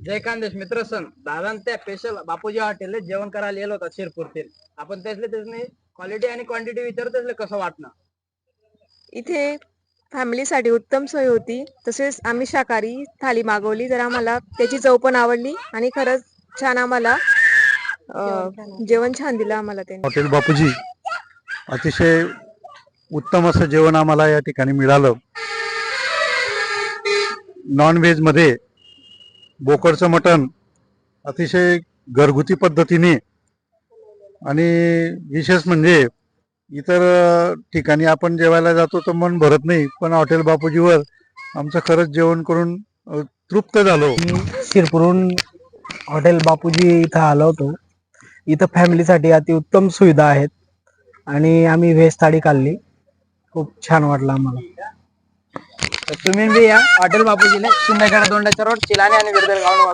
जय खानदेश मित्र सन दादा त्या स्पेशल बापूजी हॉटेल जेवण करायला गेलो होता शिरपूर ते आपण त्यातले क्वालिटी आणि क्वांटिटी विचारत कसं वाटणं. इथे फॅमिलीसाठी उत्तम सोय होती. तसेच आम्ही शाकाहारी थाली मागवली, तर आम्हाला त्याची चव पण आवडली आणि खरंच छान आम्हाला जेवण छान दिलं आम्हाला त्यांनी. हॉटेल बापूजी अतिशय उत्तम असं जेवण आम्हाला या ठिकाणी मिळालं. नॉन व्हेज मध्ये बोकडचं मटण अतिशय घरगुती पद्धतीने आणि विशेष म्हणजे इतर ठिकाणी आपण जेवायला जातो तर मन भरत नाही, पण हॉटेल बापूजीवर आमचं खरंच जेवण करून तृप्त झालो. शिरपूरहून हॉटेल बापूजी इथं आलो होतो. इथं फॅमिलीसाठी अतिउत्तम सुविधा आहेत आणि आम्ही व्हेज थाळी खाल्ली, खूप छान वाटलं आम्हाला. तर तुम्ही बी या हॉटेल बापूजीला शिंदेगड दोंडाच्या रोड चिलाने आणि बिरदर गाव